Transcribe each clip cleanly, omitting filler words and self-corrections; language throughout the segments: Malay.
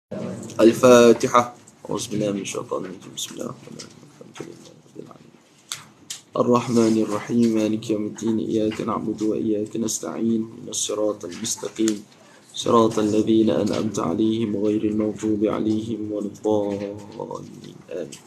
الفاتحة. أعوذ بالله من الشيطان الرجيم. بسم الله الرحمن الرحيم. الحمد لله رب العالمين الرحمن الرحيم مالك يوم الدين إياك نعبد وإياك نستعين من الصراط المستقيم صراط الذين أنعمت عليهم غير المغضوب عليهم ولا الضالين آمين.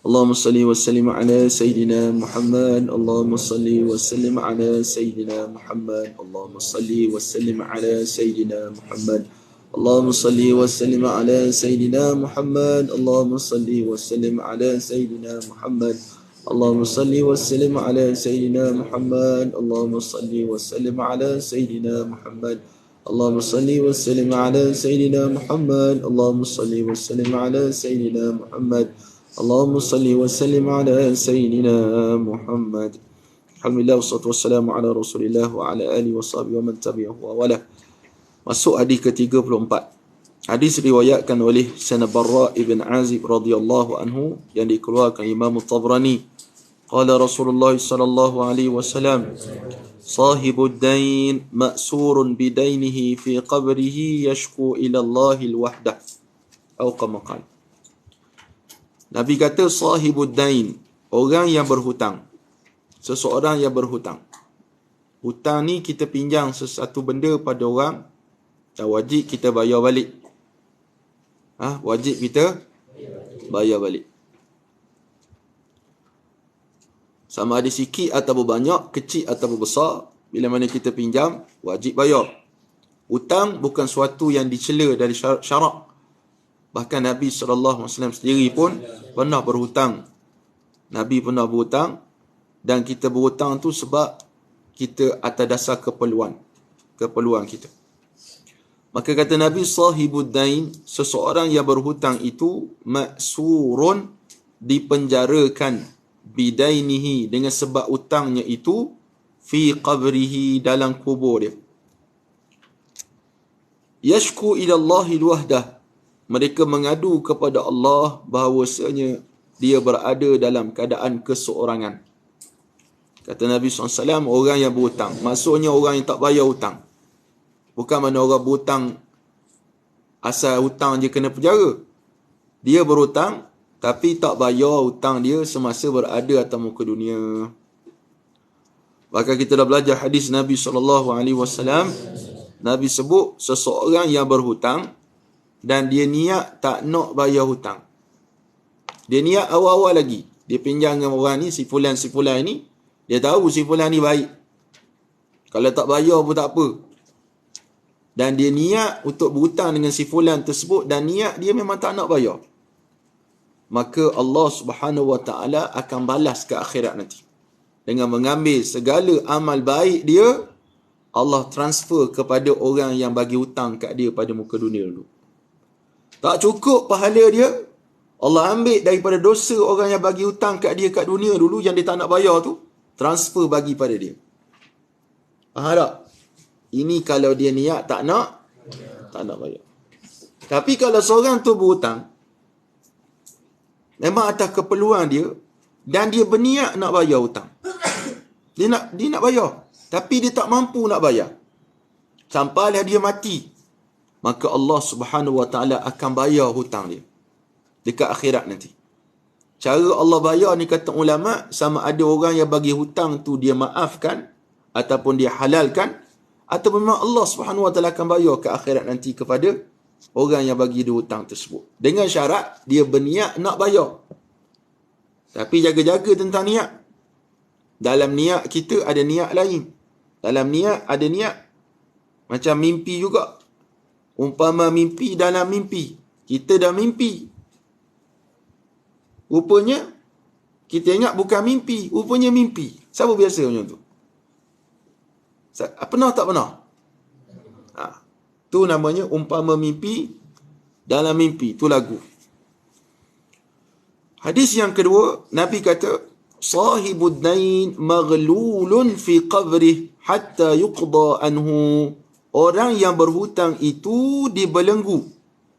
اللهم صل وسلم على سيدنا محمد. اللهم صل وسلم على سيدنا محمد. اللهم صل وسلم على سيدنا محمد. اللهم صل وسلم على سيدنا محمد. اللهم صل وسلم على سيدنا محمد. اللهم صل وسلم على سيدنا محمد. اللهم صل وسلم على سيدنا محمد. اللهم صل وسلم على سيدنا محمد. اللهم صل وسلم على سيدنا محمد. اللهم صل وسلم على سيدنا محمد. Alhamdulillah wassalatu wassalamu ala Rasulillah wa ala alihi washabihi wa man tabi'ahu wa wala. Masuk hadis ke-34. Hadis riwayatkan oleh Sayyidina Barra ibn Azib radhiyallahu anhu yang dikeluarkan Imam Tabrani. Qala Rasulullah sallallahu alaihi wasallam, "Sahibud dain ma'surun bidainihi fi qabrihi yashku ila Allahil wahdah." Atau kama qala. Nabi kata sahibud dain, orang yang berhutang. Seseorang yang berhutang. Hutang ni kita pinjam sesuatu benda pada orang dan wajib kita bayar balik. Wajib kita bayar balik. Sama ada sikit atau banyak, kecil atau besar, bila mana kita pinjam, wajib bayar. Hutang bukan suatu yang dicela dari syarak. Bahkan Nabi SAW sendiri pun pernah berhutang. Nabi pernah berhutang dan kita berhutang tu sebab kita atas dasar keperluan kita. Maka kata Nabi, sahibud dain, seseorang yang berhutang itu maksurun, dipenjarakan, bidainihi, dengan sebab hutangnya itu, fi qabrihi, dalam kubur dia. Yashku ila Allahil wahdah, mereka mengadu kepada Allah bahawasanya dia berada dalam keadaan keseorangan. Kata Nabi SAW, orang yang berhutang, maksudnya orang yang tak bayar hutang. Bukan mana orang berhutang asal hutang je kena penjara. Dia berhutang tapi tak bayar hutang dia semasa berada atas muka dunia. Maka kita dah belajar hadis Nabi SAW. Nabi sebut seseorang yang berhutang dan dia niat tak nak bayar hutang. Dia niat awal-awal lagi. Dia pinjam dengan orang ni, si fulan ni. Dia tahu si fulan ni baik. Kalau tak bayar pun tak apa. Dan dia niat untuk berhutang dengan si fulan tersebut dan niat dia memang tak nak bayar. Maka Allah Subhanahu Wa Taala akan balas ke akhirat nanti. Dengan mengambil segala amal baik dia, Allah transfer kepada orang yang bagi hutang kat dia pada muka dunia dulu. Tak cukup pahala dia, Allah ambil daripada dosa orang yang bagi hutang kat dia kat dunia dulu yang dia tak nak bayar tu, transfer bagi pada dia. Faham tak? Ini kalau dia niat tak nak bayar. Tapi kalau seorang tu berhutang, memang atas keperluan dia, dan dia berniat nak bayar hutang. Dia nak bayar, tapi dia tak mampu nak bayar. Sampailah dia mati, maka Allah Subhanahu Wa Taala akan bayar hutang dia dekat akhirat nanti. Cara Allah bayar ni kata ulama, sama ada orang yang bagi hutang tu dia maafkan ataupun dia halalkan, atau memang Allah Subhanahu Wa Taala akan bayar ke akhirat nanti kepada orang yang bagi dia hutang tersebut. Dengan syarat dia berniat nak bayar. Tapi jaga-jaga tentang niat. Dalam niat kita ada niat lain. Dalam niat ada niat macam mimpi juga. Umpama mimpi dalam mimpi. Kita dah mimpi. Rupanya kita ingat bukan mimpi, rupanya mimpi. Siapa biasa macam tu? Pernah tak pernah? Tu namanya umpama mimpi dalam mimpi. Tu lagu. Hadis yang kedua, Nabi kata, sahibud dain maghlulun fi qabrih hatta yuqda anhu. Orang yang berhutang itu dibelenggu.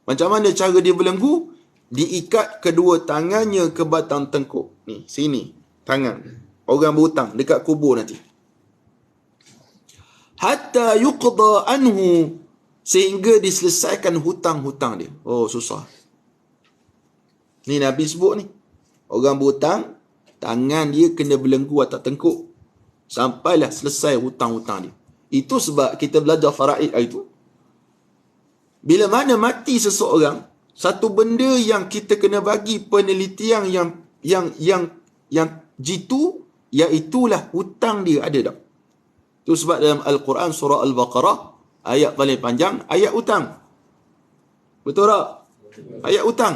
Macam mana cara dia belenggu? Diikat kedua tangannya ke batang tengkuk. Ni, sini, tangan. Orang berhutang dekat kubur nanti. Hatta yuqda anhu. sehingga diselesaikan hutang-hutang dia. Oh, susah. Ni Nabi sebut ni. Orang berhutang, tangan dia kena belenggu atas tengkuk. Sampailah selesai hutang-hutang dia. Itu sebab kita belajar faraid itu. Bila mana mati seseorang, satu benda yang kita kena bagi penelitian yang jitu, iaitulah hutang dia ada tak. Itu sebab dalam Al-Quran surah Al-Baqarah, ayat paling panjang, ayat hutang. Betul tak? Ayat hutang.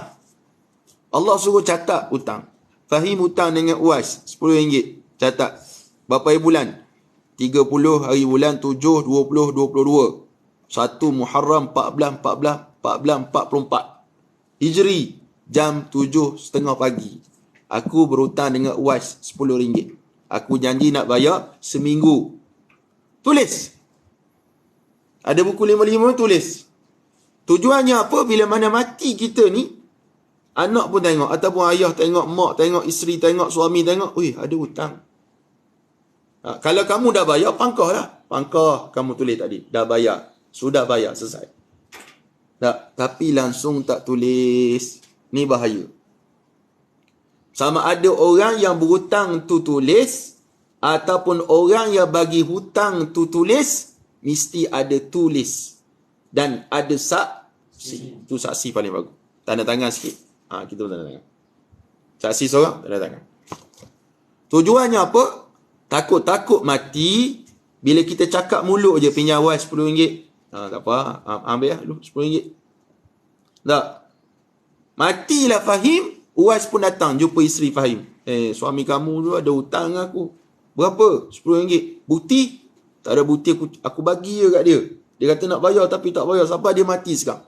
Allah suruh catat hutang. Fahim hutang dengan UAS, RM10. Catat. Berapa hari bulan? 30 hari bulan 7, 20, 22. 1 Muharram 1444 Hijri, jam 7.30 pagi. Aku berhutang dengan UAS RM10. Aku janji nak bayar seminggu. Tulis. Ada buku 55 tulis. Tujuannya apa? Bila mana mati kita ni, anak pun tengok, ataupun ayah tengok, mak tengok, isteri tengok, suami tengok, ada hutang. Kalau kamu dah bayar, pangkah lah. Pangkah kamu tulis tadi. Dah bayar. Sudah bayar. Selesai. Tak, tapi langsung tak tulis. Ni bahaya. Sama ada orang yang berhutang tu tulis, ataupun orang yang bagi hutang tu tulis, mesti ada tulis. Dan ada saksi. Tu saksi paling bagus. Tanda tangan sikit. Kita tanda tangan. Saksi seorang, tanda tangan. Tujuannya apa? Takut-takut mati, bila kita cakap mulut je, pinjam awal RM10. Tak apa, ambil lah dulu RM10. Tak. Matilah Fahim, UAS pun datang, jumpa isteri Fahim. Suami kamu tu ada hutang aku. Berapa? RM10. Bukti? Tak ada bukti, aku bagi je kat dia. Dia kata nak bayar tapi tak bayar. Sampai dia mati sekarang.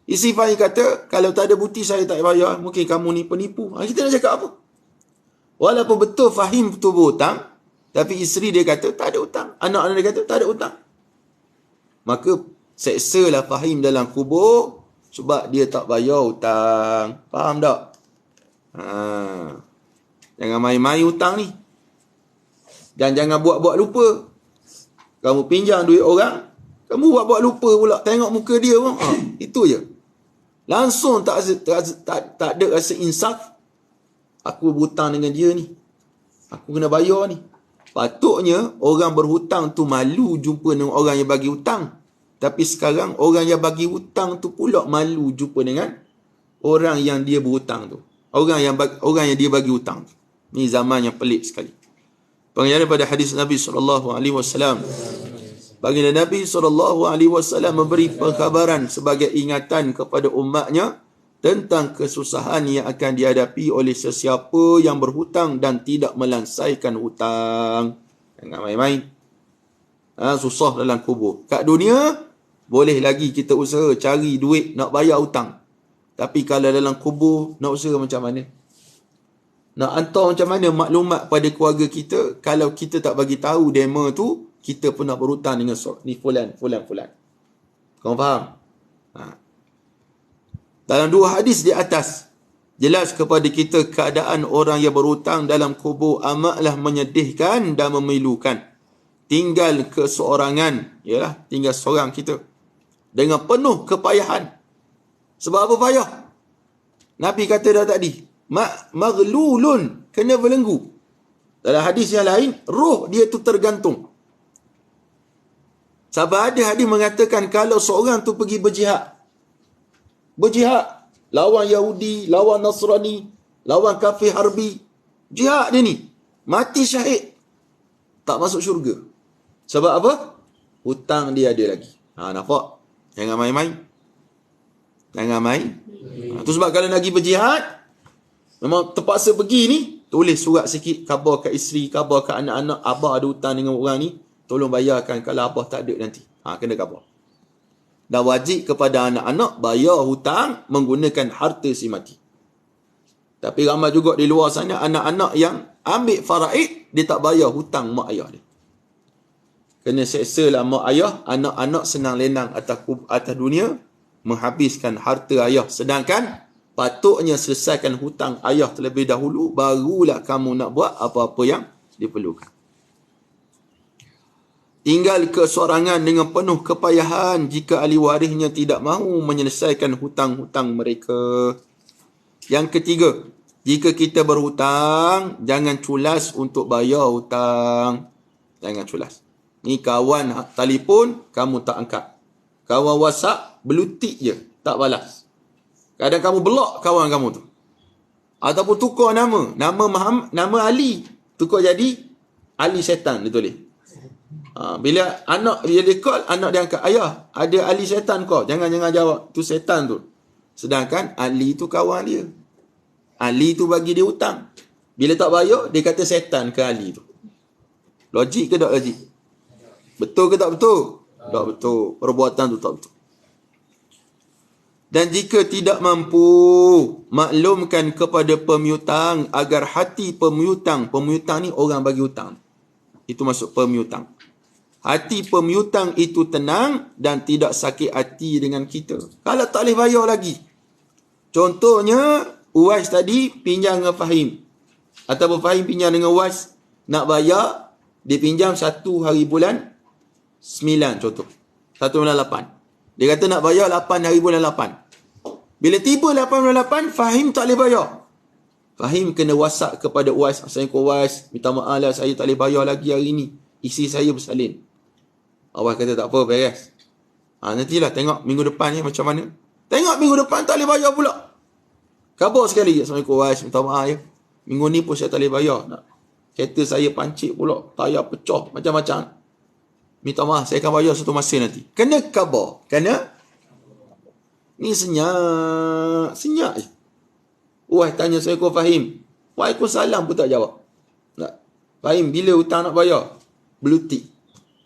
Isteri Fahim kata, kalau tak ada bukti saya tak bayar. Mungkin kamu ni penipu. Kita nak cakap apa? Walaupun betul Fahim tu berhutang, tapi isteri dia kata tak ada hutang. Anak-anak dia kata tak ada hutang. Maka seksalah Fahim dalam kubur sebab dia tak bayar hutang. Faham tak? Jangan main-main hutang ni. Dan jangan buat-buat lupa. Kamu pinjam duit orang, kamu buat-buat lupa pula. Tengok muka dia pun. Itu je. Langsung tak ada rasa insaf. Aku berhutang dengan dia ni. Aku kena bayar ni. Patutnya orang berhutang tu malu jumpa dengan orang yang bagi hutang. Tapi sekarang orang yang bagi hutang tu pula malu jumpa dengan orang yang dia berhutang tu. Orang yang dia bagi hutang tu. Ni zaman yang pelik sekali. Pengajaran pada hadis Nabi SAW. Baginda Nabi SAW memberi pengkhabaran sebagai ingatan kepada umatnya tentang kesusahan yang akan dihadapi oleh sesiapa yang berhutang dan tidak melansaikan hutang. Jangan main-main. Susah dalam kubur. Kat dunia, boleh lagi kita usaha cari duit nak bayar hutang. Tapi kalau dalam kubur, nak usaha macam mana? Nak hantar macam mana maklumat pada keluarga kita kalau kita tak bagi tahu demo tu, kita pernah berhutang dengan ni fulan. Kau faham? Dalam dua hadis di atas, jelas kepada kita keadaan orang yang berhutang dalam kubur amatlah menyedihkan dan memilukan. Tinggal keseorangan, ialah tinggal seorang kita. Dengan penuh kepayahan. Sebab apa payah? Nabi kata dah tadi, maghlulun, kena belenggu. Dalam hadis yang lain, roh dia tu tergantung. Sebab ada hadis mengatakan kalau seorang tu pergi berjihad, lawan Yahudi, lawan Nasrani, lawan kafir harbi, jihad dia ni, mati syahid, tak masuk syurga. Sebab apa? Hutang dia ada lagi. Nampak? Jangan main-main. Itu sebab kalau nak pergi berjihad, memang terpaksa pergi ni, tulis surat sikit, khabar kat isteri, khabar kat anak-anak, abah ada hutang dengan orang ni, tolong bayarkan kalau abah tak ada nanti. Kena khabar. Dan wajib kepada anak-anak bayar hutang menggunakan harta si mati. Tapi ramai juga di luar sana anak-anak yang ambil faraid, dia tak bayar hutang mak ayah dia. Kena seksa lah mak ayah, anak-anak senang lenang atas dunia, menghabiskan harta ayah. Sedangkan patutnya selesaikan hutang ayah terlebih dahulu, barulah kamu nak buat apa-apa yang diperlukan. tinggal kesorangan dengan penuh kepayahan jika ahli warisnya tidak mahu menyelesaikan hutang-hutang mereka. Yang ketiga, jika kita berhutang, jangan culas untuk bayar hutang. Jangan culas. Ni kawan telefon, kamu tak angkat. Kawan WhatsApp, belutik je, tak balas. Kadang kamu block kawan kamu tu. Ataupun tukar nama. Nama Ali. Tukar jadi Ali Setan, dia tulis. Bila dia call, anak dia angkat. Ayah, ada Ali Setan kau. Jangan jawab. Tu setan tu. Sedangkan Ali tu kawan dia. Ali tu bagi dia hutang. Bila tak bayar, dia kata setan ke Ali tu. Logik ke tak logik? Betul ke tak betul? Tak betul. Perbuatan tu tak betul. Dan jika tidak mampu, maklumkan kepada pemiutang agar hati pemiutang ni orang bagi hutang. Itu masuk pemiutang. Hati pemiutang itu tenang dan tidak sakit hati dengan kita. Kalau tak boleh bayar lagi. Contohnya, Uwais tadi pinjam dengan Fahim. Ataupun Fahim pinjam dengan Uwais. Nak bayar, dia pinjam 1 hari bulan 9 contoh. 1 bulan 8. Dia kata nak bayar 8 hari bulan 8. Bila tiba 8 bulan 8, Fahim tak boleh bayar. Fahim kena WhatsApp kepada Uwais. Assalamualaikum Uwais, minta maaf lah saya tak boleh bayar lagi hari ni. Isi saya bersalin. Uwais kata tak apa, beres. Nantilah tengok minggu depan ni macam mana. Tengok minggu depan tak boleh bayar pula. Khabar sekali. Assalamualaikum Uwais, minta maaf ya. Minggu ni pun saya tak boleh bayar. Kereta saya pancit pula. Tayar pecah. Macam-macam. Minta maaf, saya akan bayar satu masa nanti. Kena khabar. Kena. Ni senyap. Senyap je. Uwais tanya Assalamualaikum Fahim. Waalaikumsalam pun tak jawab. Tak. Fahim, bila hutang nak bayar? Belutik.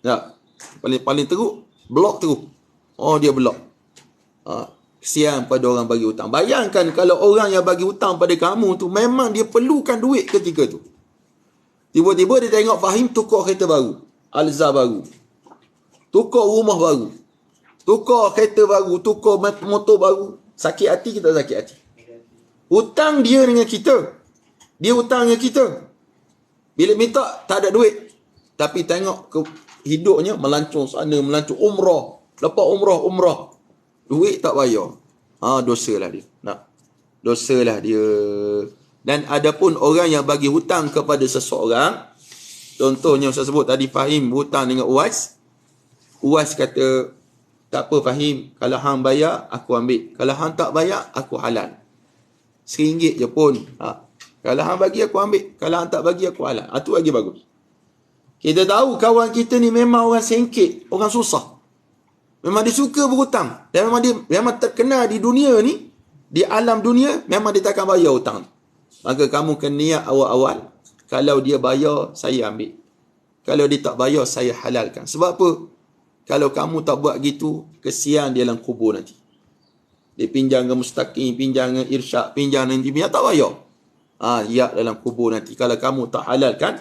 Tak. Paling teruk. Blok teruk. Oh, dia blok. Kesian pada orang bagi hutang. Bayangkan kalau orang yang bagi hutang pada kamu tu memang dia perlukan duit ketika tu. Tiba-tiba dia tengok Fahim tukar kereta baru. Alza baru. Tukar rumah baru. Tukar kereta baru. Tukar motor baru. Sakit hati kita sakit hati. Hutang dia dengan kita. Dia hutang dengan kita. Bila minta tak ada duit. Tapi tengok hidupnya melancong sana, melancong umrah. Lepas umrah. Duit tak bayar. Dosalah dia. Dosalah dia. Dan adapun orang yang bagi hutang kepada seseorang, contohnya saya sebut tadi Fahim hutang dengan Uwais. Uwais kata, tak apa Fahim, kalau hang bayar, aku ambil. Kalau hang tak bayar, aku halal. RM1 je pun. Kalau hang bagi, aku ambil. Kalau hang tak bagi, aku halal. Itu lagi bagus. Kita tahu kawan kita ni memang orang sengkit, orang susah. Memang dia suka berhutang. Dan memang terkenal di dunia ni, di alam dunia, memang dia takkan bayar hutang. Maka kamu kena niat awal-awal, kalau dia bayar, saya ambil. Kalau dia tak bayar, saya halalkan. Sebab apa? Kalau kamu tak buat gitu, kesian dia dalam kubur nanti. Dia pinjam dengan Mustaqim, pinjam dengan Irsyad, pinjam dengan Intimia, tak bayar. Ya dalam kubur nanti. Kalau kamu tak halalkan,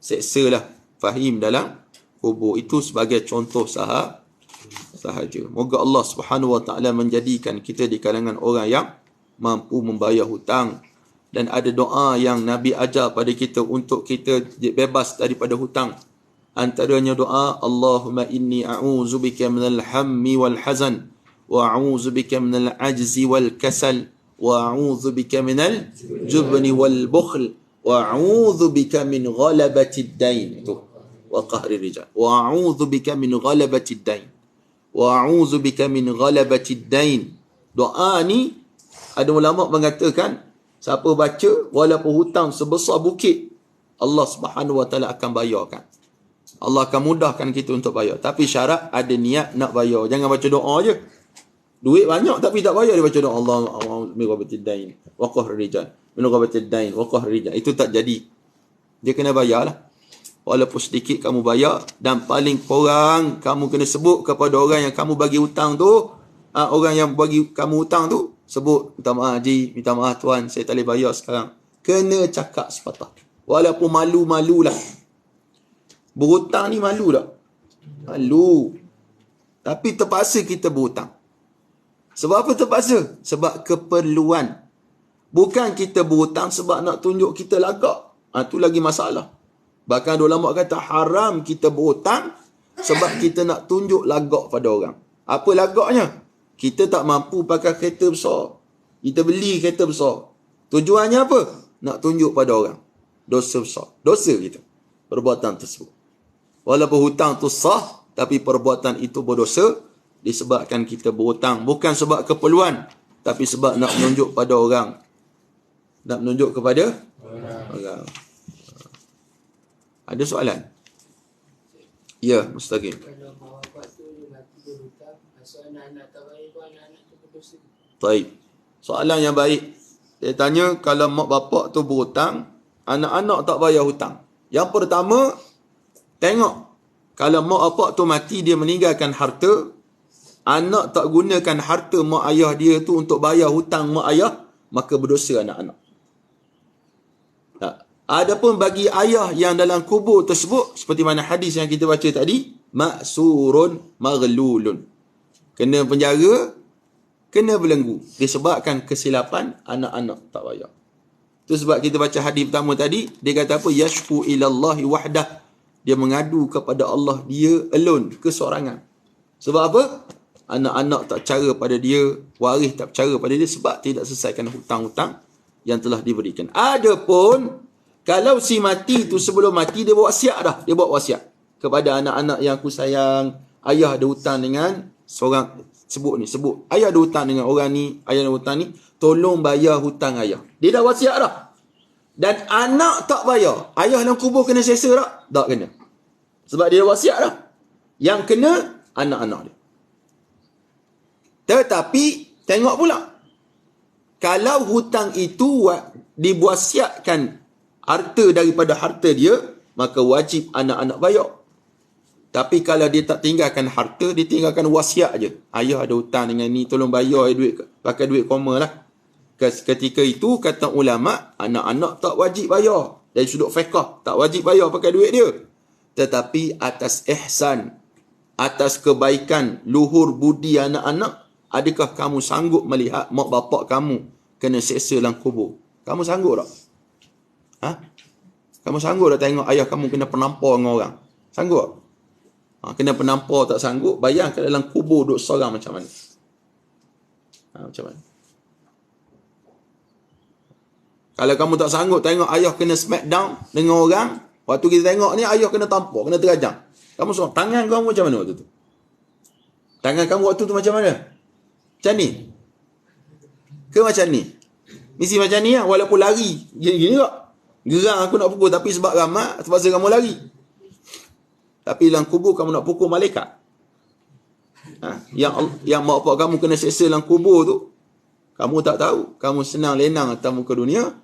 seksalah Fahim dalam kubur. Itu sebagai contoh sahaja. Moga Allah Subhanahu Wa Taala menjadikan kita di kalangan orang yang mampu membayar hutang. Dan ada doa yang Nabi ajar pada kita untuk kita bebas daripada hutang. Antaranya doa, Allahumma inni a'udzubika minal hammi wal hazan wa a'udzubika minal ajzi wal kasal wa a'udzubika minal jubni wal bukhl wa a'udzubika min ghalabatid dain. Itu wa qahri rijal. Wa a'udzubika min ghalabatid dain. Wa a'udzubika min ghalabatid dain. Doa ni ada ulama mengatakan siapa baca walaupun hutang sebesar bukit, Allah Subhanahu Wa Taala akan bayarkan. Allah akan mudahkan kita untuk bayar. Tapi syarat ada niat nak bayar. Jangan baca doa je. Duit banyak tapi tak bayar, dia baca doa Allah min ghabatid dain wa qahr rijal. Min ghabatid dain wa qahr rijal. Itu tak jadi. Dia kena bayarlah. Walaupun sedikit kamu bayar, dan paling kurang kamu kena sebut kepada orang yang kamu bagi hutang tu, orang yang bagi kamu hutang tu, sebut, minta maaf Haji, minta maaf Tuan, saya tak boleh bayar sekarang. Kena cakap sepatah. Walaupun malu-malulah. Berhutang ni malu tak? Malu. Tapi terpaksa kita berhutang. Sebab apa terpaksa? Sebab keperluan. Bukan kita berhutang sebab nak tunjuk kita lagak. Itu lagi masalah. Bahkan ulama kata haram kita berhutang Sebab kita nak tunjuk lagak pada orang. Apa lagaknya? Kita tak mampu pakai kereta besar. Kita beli kereta besar. Tujuannya apa? Nak tunjuk pada orang. Dosa besar. Dosa kita. Perbuatan tersebut. Walaupun hutang tu sah, tapi perbuatan itu berdosa disebabkan kita berhutang. Bukan sebab keperluan, tapi sebab nak menunjuk pada orang. Nak menunjuk kepada orang. Ada soalan? Ya, mustaqim. Kalau mak bapak tu mati berhutang, asal anak-anak tak bayar tu, anak-anak tu berdosa. Baik. Soalan yang baik. Dia tanya, kalau mak bapak tu berhutang, anak-anak tak bayar hutang. Yang pertama, tengok. Kalau mak bapak tu mati, dia meninggalkan harta, anak tak gunakan harta mak ayah dia tu untuk bayar hutang mak ayah, maka berdosa anak-anak. Adapun bagi ayah yang dalam kubur tersebut, seperti mana hadis yang kita baca tadi, maksurun maghlulun. Kena penjara, kena belenggu. Disebabkan kesilapan anak-anak tak bayar. Itu sebab kita baca hadis pertama tadi, dia kata apa? Yashku ilallahi wahdah. Dia mengadu kepada Allah, dia alone, kesorangan. Sebab apa? Anak-anak tak percaya pada dia, waris tak percaya pada dia sebab tidak selesaikan hutang-hutang yang telah diberikan. Adapun kalau si mati tu sebelum mati dia buat wasiat dah. Dia buat wasiat kepada anak-anak yang aku sayang. Ayah ada hutang dengan seorang, sebut. Ayah ada hutang dengan orang ni, ayah ada hutang ni, tolong bayar hutang ayah. Dia dah wasiat dah. Dan anak tak bayar, ayah dalam kubur kena sesa tak? Tak kena. Sebab dia dah wasiat dah. Yang kena anak-anak dia. Tetapi tengok pula, kalau hutang itu dibuasiatkan harta daripada harta dia, maka wajib anak-anak bayar. Tapi kalau dia tak tinggalkan harta, dia tinggalkan wasiat je. Ayah ada hutang dengan ni, tolong bayar duit, pakai duit koma lah. Ketika itu, kata ulama', anak-anak tak wajib bayar. Dari sudut fiqh, tak wajib bayar pakai duit dia. Tetapi atas ihsan, atas kebaikan, luhur budi anak-anak, adakah kamu sanggup melihat mak bapak kamu kena seksa dalam kubur? Kamu sanggup tak? Ha? Kamu sanggup tak tengok ayah kamu kena penampar dengan orang? Sanggup? Kena penampar tak sanggup, bayangkan dalam kubur duduk seorang macam mana? Macam mana? Kalau kamu tak sanggup tengok ayah kena smackdown dengan orang, waktu kita tengok ni ayah kena tampar, kena terajang. Kamu sorang, tangan kamu macam mana waktu tu? Tangan kamu waktu tu macam mana? Macam ni? Ke macam ni? Mesti macam ni lah, walaupun lari. Gini-gini tak? Gerang aku nak pukul, tapi sebab ramai, terpaksa kamu lari. Tapi dalam kubur kamu nak pukul malaikat. Yang mak bapak kamu kena seksa dalam kubur tu, kamu tak tahu. Kamu senang lenang atas muka dunia,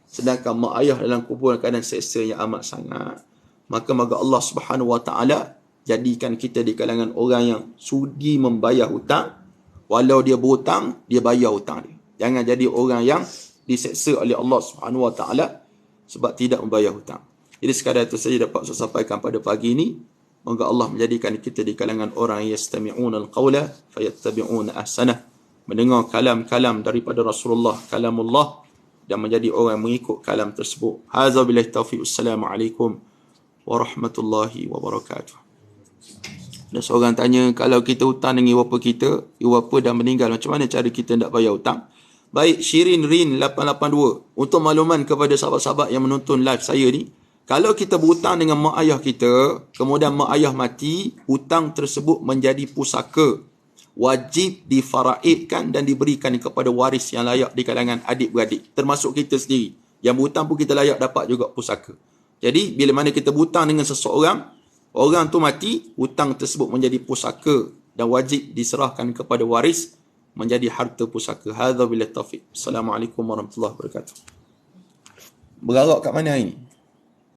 sedangkan mak ayah dalam kubur dalam keadaan seksa yang amat sangat. Maka Allah Subhanahu Wa Taala jadikan kita di kalangan orang yang sudi membayar hutang. Walau dia berhutang, dia bayar hutang dia. Jangan jadi orang yang diseksa oleh Allah Subhanahu Wa Taala sebab tidak membayar hutang. Jadi sekadar itu saja dapat saya sampaikan pada pagi ini. Moga Allah menjadikan kita di kalangan orang yang yastami'una al-qawla fayattabi'una ahsanah. Mendengar kalam-kalam daripada Rasulullah, kalamullah, dan menjadi orang yang mengikut kalam tersebut. Hadza billahi taufiq. Assalamualaikum warahmatullahi wabarakatuh. Ada seorang tanya, kalau kita hutang dengan ibu bapa kita, ibu bapa dah meninggal, macam mana cara kita nak bayar hutang? Baik, Shirin Rin 882, untuk makluman kepada sahabat-sahabat yang menonton live saya ni, kalau kita berhutang dengan mak ayah kita, kemudian mak ayah mati, hutang tersebut menjadi pusaka, wajib difaraidkan dan diberikan kepada waris yang layak di kalangan adik-beradik, termasuk kita sendiri. Yang berhutang pun kita layak dapat juga pusaka. Jadi, bila mana kita berhutang dengan seseorang, orang tu mati, hutang tersebut menjadi pusaka dan wajib diserahkan kepada waris menjadi harta pusaka. Hadza billahi taufiq. Assalamualaikum warahmatullahi wabarakatuh. Bergerak kat mana hari ni?